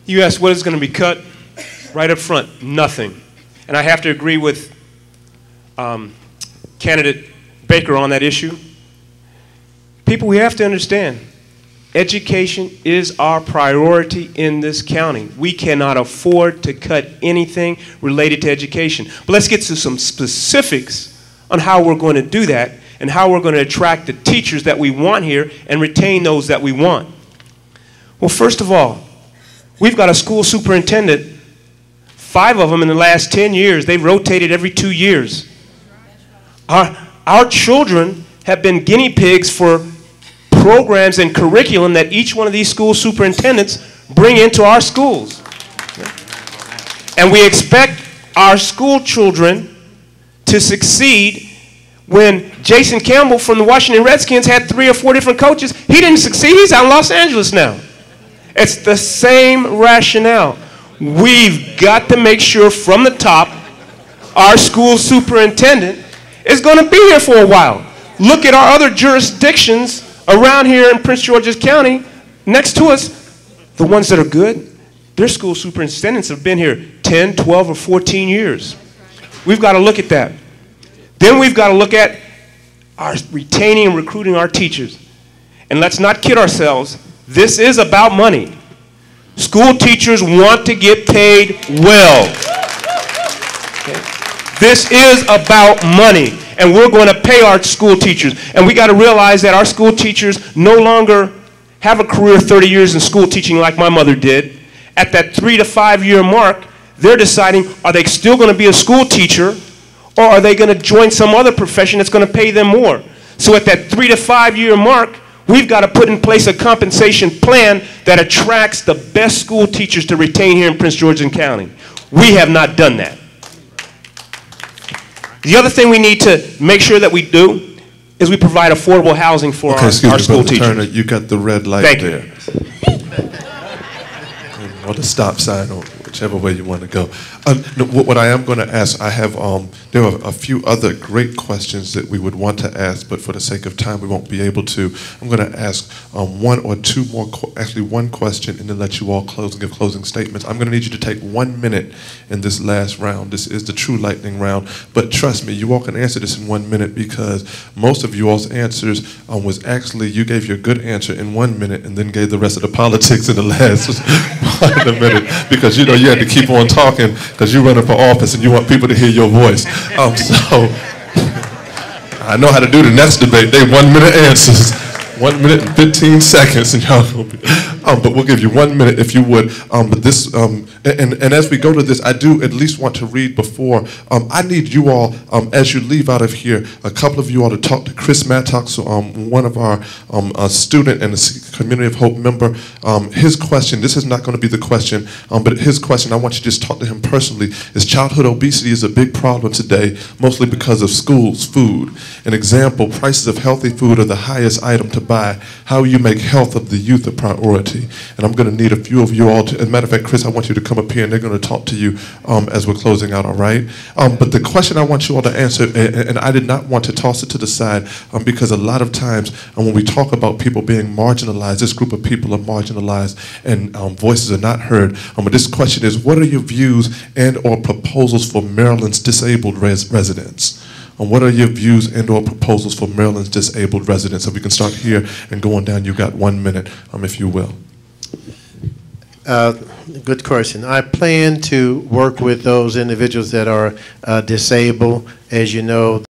You asked what is going to be cut right up front. Nothing. And I have to agree with candidate Baker on that issue. People, we have to understand, education is our priority in this county. We cannot afford to cut anything related to education. But let's get to some specifics on how we're going to do that and how we're going to attract the teachers that we want here and retain those that we want. Well, first of all, we've got a school superintendent, 5 of them in the last 10 years. They've rotated every 2 years. Our children have been guinea pigs for programs and curriculum that each one of these school superintendents bring into our schools. And we expect our school children to succeed. When Jason Campbell from the Washington Redskins had 3 or 4 different coaches, he didn't succeed. He's out in Los Angeles now. It's the same rationale. We've got to make sure from the top our school superintendent is going to be here for a while. Look at our other jurisdictions around here in Prince George's County next to us. The ones that are good, their school superintendents have been here 10, 12, or 14 years. We've got to look at that. Then we've got to look at our retaining and recruiting our teachers. And let's not kid ourselves. This is about money. School teachers want to get paid well. Okay? This is about money. And we're going to pay our school teachers. And we got to realize that our school teachers no longer have a career 30 years in school teaching like my mother did. At that 3 to 5 year mark, they're deciding, are they still going to be a school teacher, or are they going to join some other profession that's going to pay them more? So at that 3 to 5 year mark, we've got to put in place a compensation plan that attracts the best school teachers to retain here in Prince George's County. We have not done that. The other thing we need to make sure that we do is we provide affordable housing for our school teachers. Turner, you got the red light Thank there. Or the stop sign, or whichever way you want to go. No, what I am going to ask, I have, there are a few other great questions that we would want to ask, but for the sake of time, we won't be able to. I'm going to ask 1 or 2 more, actually 1 question, and then let you all close and give closing statements. I'm going to need you to take 1 minute in this last round. This is the true lightning round, but trust me, you all can answer this in 1 minute, because most of you all's answers was actually, you gave your good answer in 1 minute and then gave the rest of the politics in the last part of the minute, because you know you had to keep on talking because you're running for office and you want people to hear your voice. So I know how to do the next debate. They 1 minute answers. 1 minute and 15 seconds, and y'all gonna be, but we'll give you 1 minute if you would. But this, and as we go to this, I do at least want to read before. I need you all, as you leave out of here, a couple of you all to talk to Chris Mattox, one of our student and a Community of Hope member. His question, this is not going to be the question, but his question, I want you to just talk to him personally, is childhood obesity is a big problem today, mostly because of schools, food. An example, prices of healthy food are the highest item to buy. How you make health of the youth a priority. And I'm going to need a few of you all to, as a matter of fact, Chris, I want you to come up here and they're going to talk to you as we're closing out, all right? But the question I want you all to answer, and I did not want to toss it to the side, because a lot of times when we talk about people being marginalized, this group of people are marginalized and voices are not heard. But this question is, what are your views and or proposals for Maryland's disabled residents? What are your views and or proposals for Maryland's disabled residents? So we can start here and go on down. You've got 1 minute, if you will. Good question. I plan to work with those individuals that are disabled. As you know,